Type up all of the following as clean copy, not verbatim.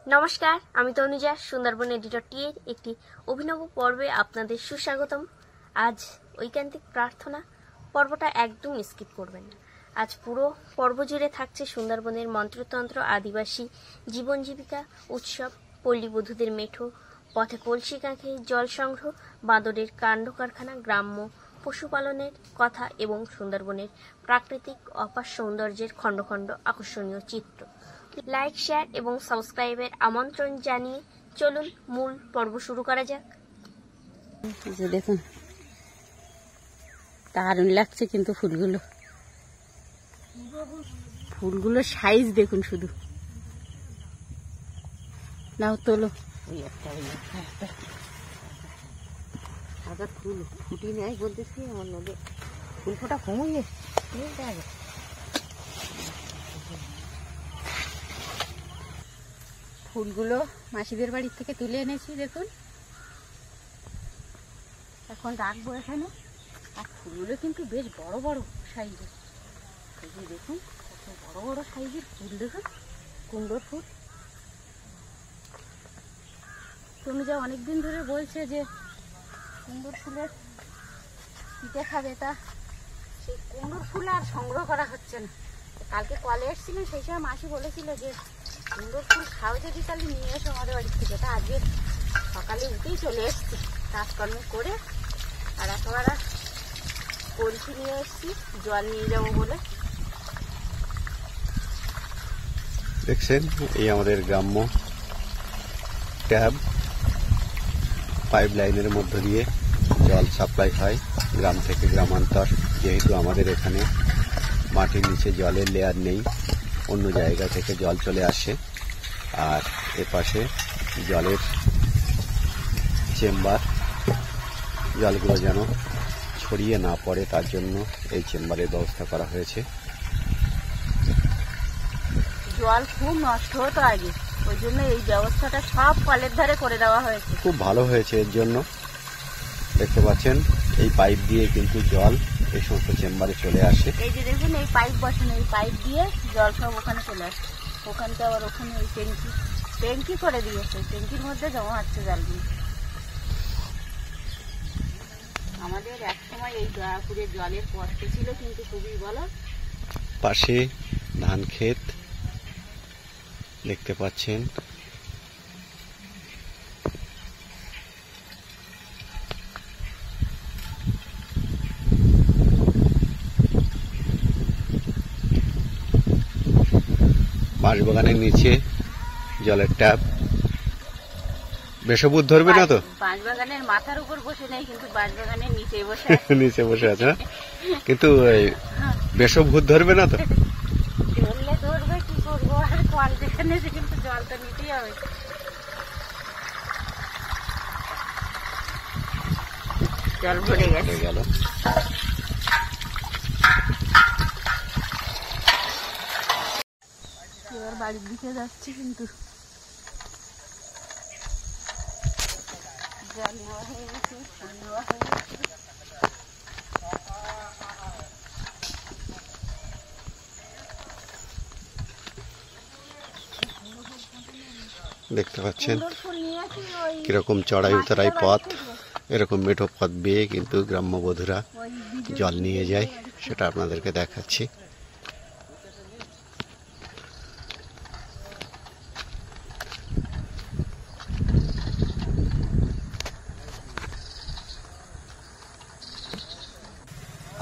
নমস্কার, আমি তনুজা সুন্দরবন এডিটর টি এর একটি অভিনব পর্বে আপনাদের সুস্বাগতম। আজ ঐকান্তিক প্রার্থনা পর্বটা একদম স্কিপ করবেন না। আজ পুরো পর্ব জুড়ে থাকছে সুন্দরবনের মন্ত্রতন্ত্র, আদিবাসী জীবন জীবিকা, উৎসব, পল্লীবধূদের মেঠো, পথে কলসি কাঁখে জল সংগ্রহ, বাঁদরের কাণ্ড কারখানা, গ্রাম্য পশুপালনের কথা এবং সুন্দরবনের প্রাকৃতিক অপার সৌন্দর্যের খণ্ড খণ্ড আকর্ষণীয় চিত্র। লাইক, শেয়ার এবং সাবস্ক্রাইবের আমন্ত্রণ জানিয়ে চলুন মূল পর্ব শুরু করা যাক। দেখুন দারুণ লাগছে কিন্তু ফুলগুলো সাইজ দেখুন শুধু। নাও তোলো, ফুল ফুটি নেয় বলতেছি আমার নদে ফুল ফোটা কমিয়ে ফুলগুলো মাসিদের বাড়ির থেকে তুলে এনেছি। দেখুন এখন রাখবো এখানে। আর ফুলগুলো কিন্তু বেশ বড় বড় সাইজের। এই যে দেখুন কত বড় বড় সাইজের ফুল, দেখুন কুমড়োর ফুল। তুমি যা অনেকদিন ধরে বলছে যে কুমড়োর ফুলের পিঠে খাবে, তা সেই কুমড়োর ফুল আর সংগ্রহ করা হচ্ছে না। কালকে কলে এসেছিলেন, সেই সময় মাসি বলেছিল যে কুমড়োর ফুল খাও যদি তাহলে নিয়ে এসো আমাদের বাড়ির থেকে। তা আজকে সকালে উঠেই চলে এসছি কাজকর্ম করে, আর একেবারে কলসি নিয়ে এসছি জল নিয়ে যাবো বলে। দেখছেন এই আমাদের গ্রাম্য ট্যাব পাইপ লাইনের মধ্য দিয়ে জল সাপ্লাই হয় গ্রাম থেকে গ্রামান্তর। যেহেতু আমাদের এখানে মাটির নিচে জলের লেয়ার নেই, অন্য জায়গা থেকে জল চলে আসে। আর এপাশে জলের চেম্বার, জলগুলো যেন ছড়িয়ে না পড়ে তার জন্য এই চেম্বারের ব্যবস্থা করা হয়েছে। জল খুব নষ্ট হতো আগে, ওই জন্য এই ব্যবস্থাটা সব কলের ধারে করে দেওয়া হয়েছে। খুব ভালো হয়েছে এর জন্য। দেখতে পাচ্ছেন এই পাইপ দিয়ে কিন্তু জল এই সমস্ত চেম্বারে চলে আসে। এই যে দেখুন এই পাইপ বসানো, এই পাইপ দিয়ে জল সব ওখানে চলে আসে। ওখানটা আবার ওখানে ওই ট্যাঙ্কি করে দিয়েছে, ট্যাঙ্কির মধ্যে জমা হচ্ছে জলগুলো। আমাদের একসময় এই দয়াপুরে জলের কষ্ট ছিল কিন্তু খুবই ভালো। পাশে ধান ক্ষেত দেখতে পাচ্ছেন। বাঁশবাগানের নিচে জলের ট্যাপ। বেশবুদ ধরবে না তো? বাঁশবাগানের মাথার উপর বসে নেই, কিন্তু বাঁশবাগানের নিচে বসে নিচে বসে আছে না, কিন্তু বেশভূত ধরবে না তো? ধরলে ধরবে, কি করবো আর, কল যেখানে কিন্তু জল তো নিতেই হবে। জল ভরে গেল। এবার বাড়ির দিকে যাচ্ছি, কিন্তু জল নেওয়া হয়ে গেছে, নেওয়া হয়ে গেছে। দেখতে পাচ্ছেন কিরকম চড়াই উতরাই পথ, এরকম মেঠো পথ বেয়ে কিন্তু গ্রাম্য বধূরা জল নিয়ে যায়, সেটা আপনাদেরকে দেখাচ্ছি।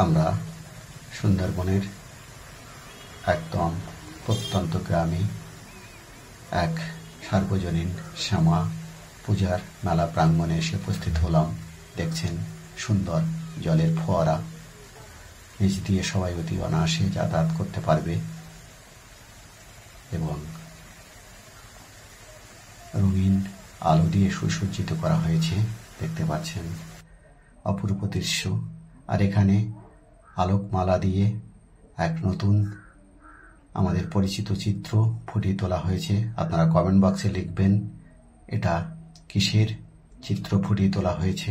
আমরা সুন্দরবনের একদম প্রত্যন্ত গ্রামে এক সার্বজনীন শ্যামা পূজার মেলা প্রাঙ্গণে এসে উপস্থিত হলাম। দেখছেন সুন্দর জলের ফোয়ারা, নিচ দিয়ে সবাই অতি অনায়াসে যাতায়াত করতে পারবে এবং রঙিন আলো দিয়ে সুসজ্জিত করা হয়েছে। দেখতে পাচ্ছেন অপূর্ব দৃশ্য। আর এখানে আলোকমালা দিয়ে এক নতুন আমাদের পরিচিত চিত্র ফুটিয়ে তোলা হয়েছে। আপনারা কমেন্ট বক্সে লিখবেন এটা কিসের চিত্র ফুটিয়ে তোলা হয়েছে।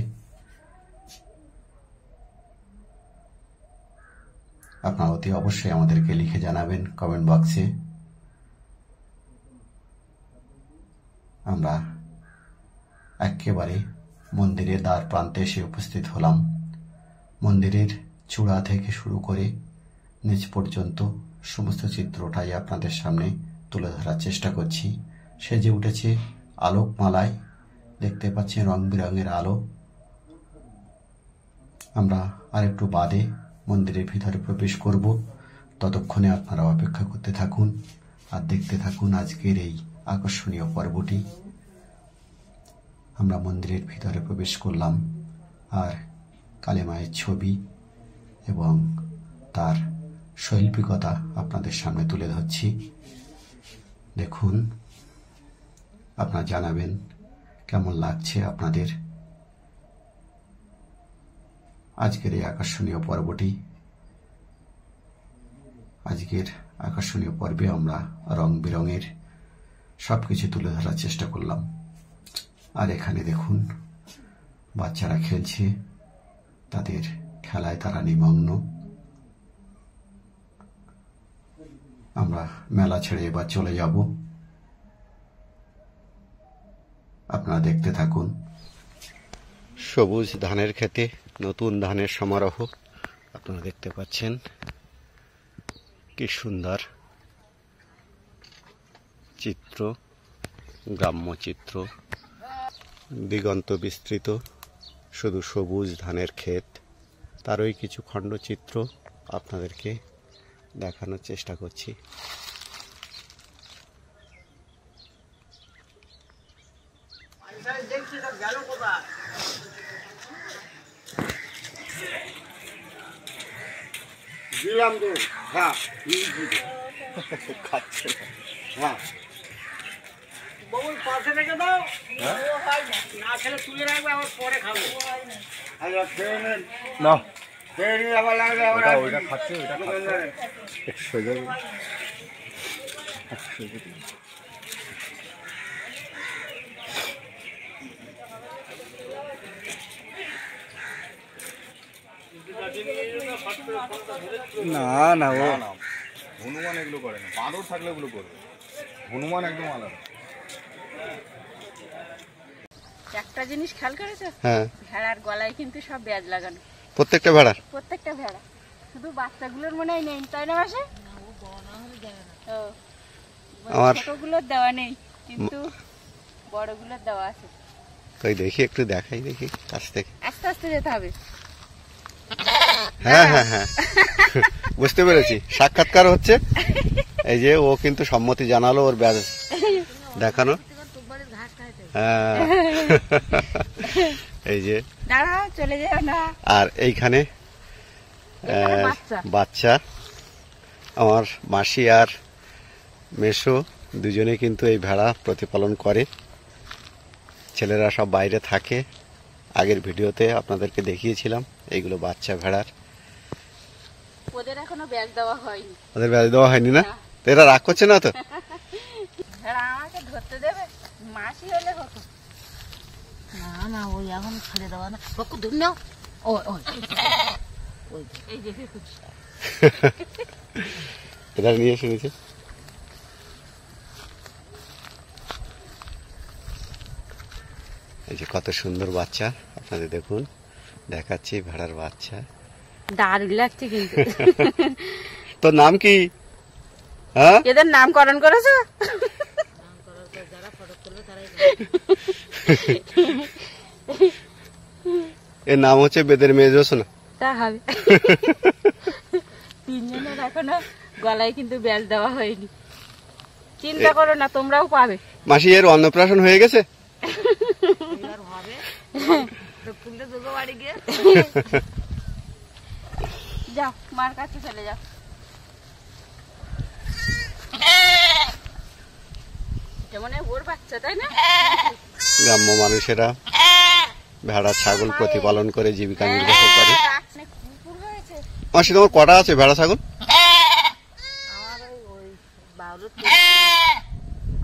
আপনারা অতি অবশ্যই আমাদেরকে লিখে জানাবেন কমেন্ট বক্সে। আমরা একেবারে মন্দিরের দ্বার প্রান্তে এসে উপস্থিত হলাম। মন্দিরের চূড়া থেকে শুরু করে নিচ পর্যন্ত সমস্ত চিত্রটাই আপনাদের সামনে তুলে ধরার চেষ্টা করছি। সেজে উঠেছে আলোকমালায়, দেখতে পাচ্ছেন রং বেরঙের আলো। আমরা আর একটু বাদে মন্দিরের ভিতরে প্রবেশ করব, ততক্ষণে আপনারা অপেক্ষা করতে থাকুন আর দেখতে থাকুন আজকের এই আকর্ষণীয় পর্বটি। আমরা মন্দিরের ভিতরে প্রবেশ করলাম আর কালী মায়ের ছবি এবং তার শৈল্পিকতা আপনাদের সামনে তুলে ধরছি। দেখুন, আপনারা জানাবেন কেমন লাগছে আপনাদের আজকের এই আকর্ষণীয় পর্বটি। আজকের আকর্ষণীয় পর্বে আমরা রং বেরঙের সবকিছু তুলে ধরার চেষ্টা করলাম। আর এখানে দেখুন, বাচ্চারা খেলছে, তাদের খেলায় তারা নিমগ্ন। আমরা মেলা ছেড়ে এবার চলে যাব, আপনারা দেখতে থাকুন। সবুজ ধানের খেতে নতুন ধানের সমারোহ আপনারা দেখতে পাচ্ছেন। কি সুন্দর চিত্র, গ্রাম্য চিত্র, দিগন্ত বিস্তৃত, শুধু সবুজ ধানের ক্ষেত, তারই কিছু খণ্ডচিত্র আপনাদেরকে দেখানোর চেষ্টা করছি। দিলাম তো, হ্যাঁ খাচ্ছে, হ্যাঁ বাবুল পাশে রেখে দাও, না খেলে তুলে রাখবে, আবার পরে খাবো। আচ্ছা খেয়ে নেন, না খেয়ে নিয়ে আবার লাগবে, আবার ওইটা খাচ্ছে, ওইটা খাচ্ছে, একশো যাবে, একশো যাবে। না না, ও হনুমান এগুলো করে না, বাঁদর থাকলে ওগুলো করবে, হনুমান একদম আলাদা। একটা জিনিস খেয়াল করেছো? হ্যাঁ, ভেড়ার গলায় কিন্তু সব ব্যাজ লাগানো, প্রত্যেকটা ভেড়ার। প্রত্যেকটা ভেড়া, শুধু বাচ্চাগুলোর মনে হয় নেই, তাই না মাসে? আমার ছোটগুলোর দেওয়া নেই, কিন্তু বড়গুলোর দেওয়া আছে। তাই দেখি, একটু দেখাই, দেখি কাছ থেকে। আস্তে আস্তে যেতে হবে। হ্যাঁ হ্যাঁ হ্যাঁ, বুঝতে পেরেছি, সাক্ষাৎকার হচ্ছে। এই যে ও কিন্তু সম্মতি জানালো ওর ব্যাজ দেখানো। হ্যাঁ, এই যে দাঁড়াও, চলে যাও না। আর এইখানে বাচ্চা, আমার মাসি আর মেসো দুজনে কিন্তু এই ভেড়া প্রতিপালন করে। ছেলেরা সব বাইরে থাকে, আগের ভিডিওতে আপনাদেরকে দেখিয়েছিলাম। এইগুলো বাচ্চা ভেড়ার, ওদের এখনো ব্যাজ দেওয়া হয়নি। ওদের ব্যাজ দেওয়া হয়নি না? তো এরা রাগ করছে না তো? ভেড়া আমাকে ধরতে দেবে, মাসি হলে হতো না। না, ওই এখন ছেড়ে দেওয়া না, পক্ষ ধরে নাও। এই যে এরা নিয়ে এসে নিচে। এই যে কত সুন্দর বাচ্চা, আপনাদের দেখুন দেখাচ্ছি ভেড়ার বাচ্চা। দারুণ লাগছে কিন্তু। তোর নাম কি? হ্যাঁ, এদের নামকরণ করেছো? এর নাম হচ্ছে বেদের মেয়ে জোসনা। তা হবে। তিনজনের এখনো গলায় কিন্তু ব্যাজ দেওয়া হয়নি, চিন্তা করো না, তোমরাও পাবে। মাসি, এর অন্নপ্রাশন হয়ে গেছে? যাও, মার কাছে চলে যাও। যেমন ওর বাচ্চা, তাই না? গ্রাম্য মানুষেরা ভেড়া ছাগল প্রতিপালন করে জীবিকা নির্বাহ করে। মাসি, তোমার কটা আছে ভেড়া ছাগল? আমার ওই বাউলের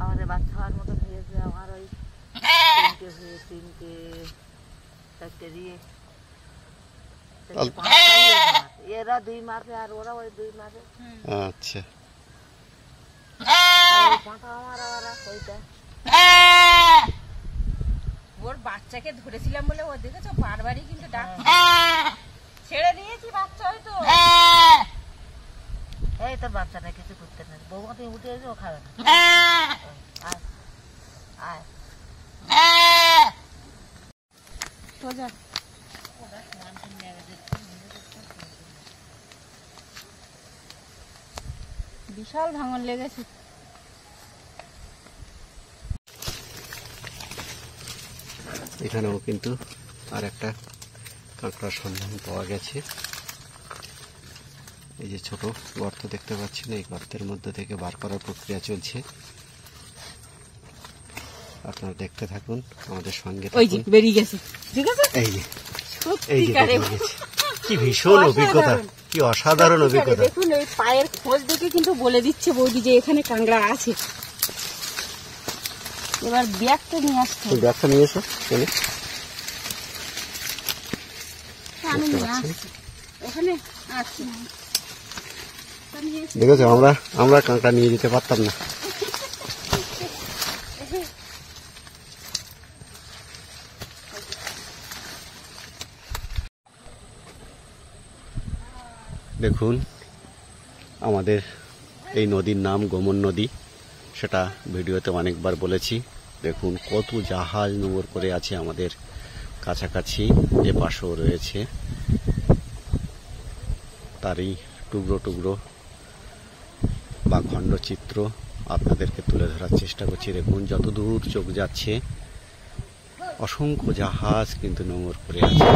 আমাদের বাচ্চা হওয়ার মতো হয়েছে, আমার ওই তিনটে চারটে দিয়ে, এরা 2 মাসে আর ওরা ওই 2 মাসে। আচ্ছা, পাঁঠা আমার আবার ওইটা বাচ্চাকে ধরেছিলাম বলে ও দেখেছো বারবারই কিন্তু ডাক ছেড়ে দিয়েছি বাচ্চা হয়তো এই তোর বাচ্চাটা কিছু করতে না, বৌমা তুমি উঠে এসে ও খাবে না। আয় আয় সোজা বিশাল ভাঙন লেগেছে। এখানেও কিন্তু আর একটা কাঁকড়ার সন্ধান পাওয়া গেছে। এই যে ছোট গর্ত দেখতে পাচ্ছেন, এই গর্তের মধ্যে থেকে বার করার প্রক্রিয়া চলছে। আপনারা দেখতে থাকুন, আমাদের সঙ্গে ওই যে থাকুন। বেরিয়ে গেছে, ঠিক আছে। এই যে বেরিয়ে গেছে। কি ভীষণ অভিজ্ঞতা, কি অসাধারণ অভিজ্ঞতা। দেখুন এই পায়ের খোঁজ দেখে কিন্তু বলে দিচ্ছে বৌদি যে এখানে কাঁকড়া আছে। এবার ব্যাগটা নিয়ে আসতে হবে। ব্যাগটা নিয়ে এসো, চলে আমি নিয়ে আসছি, ওখানে আছে। দেখেছো, আমরা কাঁকড়া নিয়ে যেতে পারতাম না। দেখুন, আমাদের এই নদীর নাম গোমন নদী, সেটা ভিডিওতে অনেকবার বলেছি। দেখুন কত জাহাজ নোঙর করে আছে আমাদের কাছাকাছি, এ পাশেও রয়েছে। তারই টুকরো টুকরো বা খণ্ডচিত্র আপনাদেরকে তুলে ধরার চেষ্টা করছি। দেখুন যতদূর চোখ যাচ্ছে অসংখ্য জাহাজ কিন্তু নোঙর করে আছে।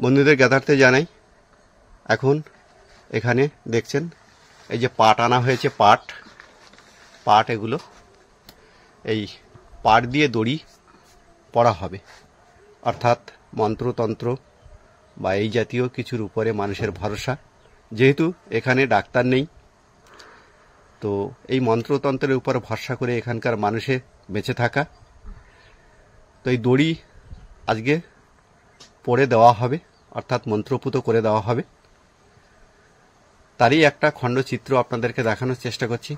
বন্ধুদের জ্ঞাতার্থে জানাই, এখন এখানে দেখছেন এই যে পাট আনা হয়েছে, পাট এগুলো, এই পাট দিয়ে দড়ি পরা হবে। অর্থাৎ মন্ত্রতন্ত্র বা এই জাতীয় কিছুর উপরে মানুষের ভরসা। যেহেতু এখানে ডাক্তার নেই, তো এই মন্ত্রতন্ত্রের উপর ভরসা করে এখানকার মানুষের বেঁচে থাকা। তো এই দড়ি আজকে পড়ে দেওয়া হবে, অর্থাৎ মন্ত্রপুত করে দেওয়া হবে। তারই একটা খণ্ডচিত্র আপনাদেরকে দেখানোর চেষ্টা করছি।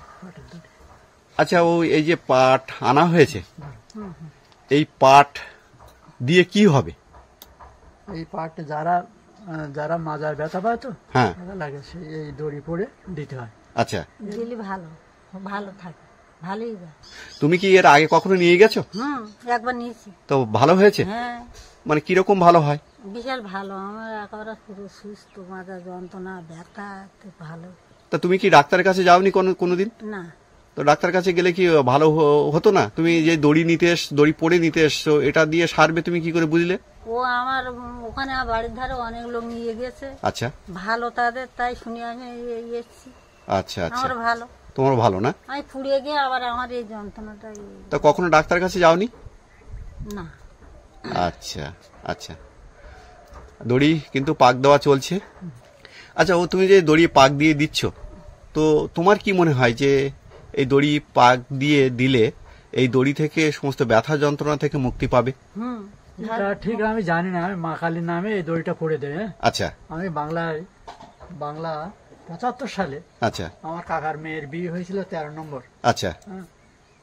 আচ্ছা, এই যে পাট আনা হয়েছে, এই পাট দিয়ে কি হবে? এই পাট যারা মাজার ব্যথা পায় তো, হ্যাঁ, লাগে এই দড়ি পরে দিতে হয়। আচ্ছা, দিলে ভালো ভালো থাকে, ভালোই যায়। তুমি কি এর আগে কখনো নিয়ে গেছো? একবার নিয়েছি। তো ভালো হয়েছে? হ্যাঁ, মানে কিরকম ভালো হয়? বিশাল ভালো। আমার একেবারে পুরো সুস্থ, মাজা যন্ত্রণা ব্যথা ভালো। তা তুমি কি ডাক্তারের কাছে যাওনি কোনোদিন? না। তো ডাক্তার কাছে গেলে কি ভালো হতো না? তুমি যে দড়ি পরে নিতে এসছো, এটা দিয়ে সারবে তুমি কি করে বুঝলে? ও আমার ওখানে বাড়ির ধারে অনেক লোক নিয়ে গেছে। আচ্ছা, ভালো তাদের, তাই শুনে আমি এসেছি। আচ্ছা আচ্ছা, আমার ভালো। তোমার ভালো না? আমি পুড়িয়ে গিয়ে আবার আমার এই যন্ত্রণাটা। তা কখনো ডাক্তার কাছে যাওনি? না। আচ্ছা আচ্ছা, দড়ি কিন্তু পাক দেওয়া চলছে। আচ্ছা, তুমি যে দড়ি পাক দিয়ে দিচ্ছ, তো তোমার কি মনে হয় যে এই দড়ি পাক দিয়ে দিলে এই দড়ি থেকে সমস্ত ব্যথা যন্ত্রণা থেকে মুক্তি পাবে? এটা ঠিক আমি জানি না, আমি মা কালীর নামে এই দড়িটা পড়ে দেয়। আচ্ছা, আমি বাংলা 75 সালে আচ্ছা আমার কাকার মেয়ের বিয়ে হয়েছিল 13 নম্বর। আচ্ছা,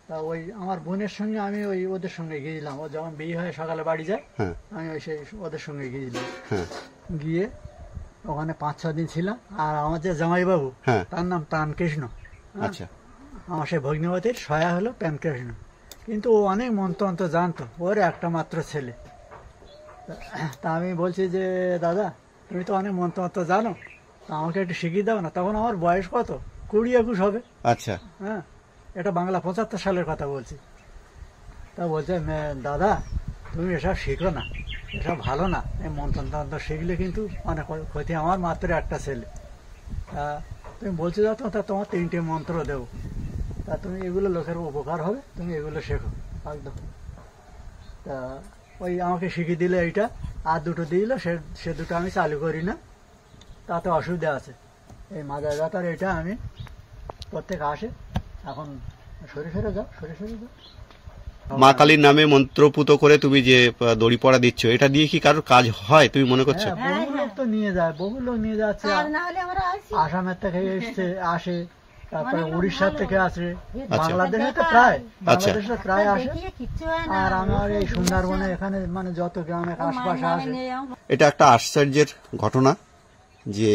তা ওই আমার বোনের সঙ্গে আমি ওদের সঙ্গে গিয়েছিলাম। ও যখন বিয়ে হয়ে সকালে বাড়ি যায়, হ্যাঁ আমি সেই ওদের সঙ্গে গিয়েছিলাম। হ্যাঁ, গিয়ে ওখানে 5-6 দিন ছিলাম। আর আমার যে জামাইবাবু, হ্যাঁ, তার নাম প্রাণকৃষ্ণ। আচ্ছা, আমার সেই ভগ্নিপতির সয়া হলো প্রাণকৃষ্ণ। কিন্তু ও অনেক মন্ত্র জানতো, ওর একটা মাত্র ছেলে। তা আমি বলছি যে দাদা, তুমি তো অনেক মন্ত্র জানো, তা আমাকে একটু শিখিয়ে দাও না। তখন আমার বয়স কত, 20-21 হবে। আচ্ছা, হ্যাঁ, এটা বাংলা 75 সালের কথা বলছি। তা বলছে, দাদা তুমি এসব শিখো না, এসব ভালো না। এই মন্ত্র শিখলে কিন্তু অনেক ক্ষতি। আমার মাত্র একটা ছেলে। তা তুমি বলছো যাও, তা তোমার 3টে মন্ত্র দেবো। তা তুমি এগুলো লোকের উপকার হবে, তুমি এগুলো শেখো একদম। তা ওই আমাকে শিখিয়ে দিলে এইটা, আর দুটো দিল, সে দুটো আমি চালু করি না। তাতে অসুবিধা আছে। এই মাজা ব্যথার এটা আমি প্রত্যেক আসে এখন সরে যাও। মা কালীর নামে মন্ত্রপুত করে তুমি যে দড়ি পড়া দিচ্ছ, এটা দিয়ে কি কারোর কাজ হয় তুমি মনে করছো? হ্যাঁ, বহু লোক তো নিয়ে যায়, বহু লোক নিয়ে যাচ্ছে। আর না হলে আমরা আসি আসামের থেকে আসে, তারপরে অনেক উড়িষ্যার ভালো। থেকে আসে, আচ্ছা। বাংলাদেশে তো প্রায় আসে। দেখিয়ে কিচ্ছু হয় না। আর আমার এই সুন্দরবনে এখানে মানে যত গ্রামের আশপাশে আসে। এটা একটা আশ্চর্যের ঘটনা যে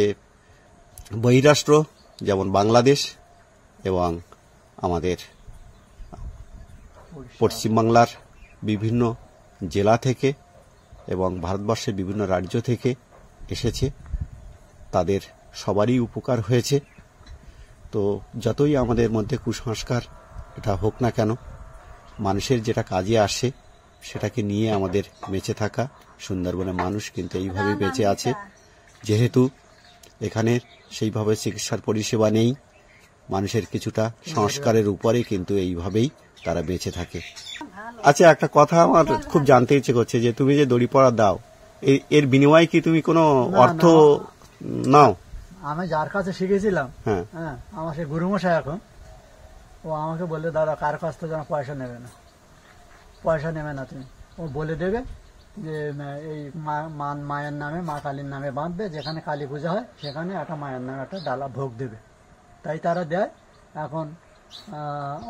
বহিরাষ্ট্র যেমন বাংলাদেশ এবং আমাদের পশ্চিমবাংলার বিভিন্ন জেলা থেকে এবং ভারতবর্ষের বিভিন্ন রাজ্য থেকে এসেছে, তাদের সবারই উপকার হয়েছে। তো যতই আমাদের মধ্যে কুসংস্কার এটা হোক না কেন, মানুষের যেটা কাজে আসে সেটাকে নিয়ে আমাদের বেঁচে থাকা। সুন্দরবনের মানুষ কিন্তু এইভাবেই বেঁচে আছে, যেহেতু এখানে সেইভাবে চিকিৎসার পরিষেবা নেই। মানুষের কিছুটা সংস্কারের উপরে কিন্তু এইভাবেই তারা বেঁচে থাকে। আচ্ছা, একটা কথা আমার খুব জানতে ইচ্ছে করছে যে তুমি যে দড়ি পড়া দাও, এর বিনিময়ে কি তুমি কোনো অর্থ নাও? আমি যার কাছে শিখেছিলাম, হ্যাঁ, হ্যাঁ, আমার সেই গুরুমশাই এখন, ও আমাকে বললে দাদা কার কাছ থেকে যেন পয়সা নেবে না তুমি। ও বলে দেবে যে এই মায়ের নামে, মা কালীর নামে বাঁধবে, যেখানে কালী পূজা হয় সেখানে একটা মায়ের নামে একটা ডালা ভোগ দেবে। তাই তারা দেয়। এখন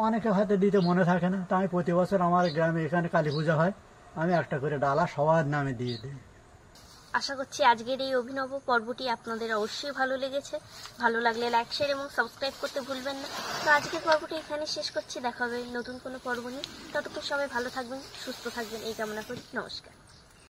অনেকে হয়তো দিতে মনে থাকে না, তাই প্রতি বছর আমার গ্রামে এখানে কালী পূজা হয়, আমি একটা করে ডালা সবার নামে দিয়ে দিই। আশা করছি আজকের এই অভিনব পর্বটি আপনাদের অবশ্যই ভালো লেগেছে। ভালো লাগলে লাইক, শেয়ার এবং সাবস্ক্রাইব করতে ভুলবেন না। তো আজকের পর্বটি এখানে শেষ করছি। দেখা হবে নতুন কোনো পর্ব নিয়ে। ততক্ষণ সবাই ভালো থাকবেন, সুস্থ থাকবেন এই কামনা করি। নমস্কার।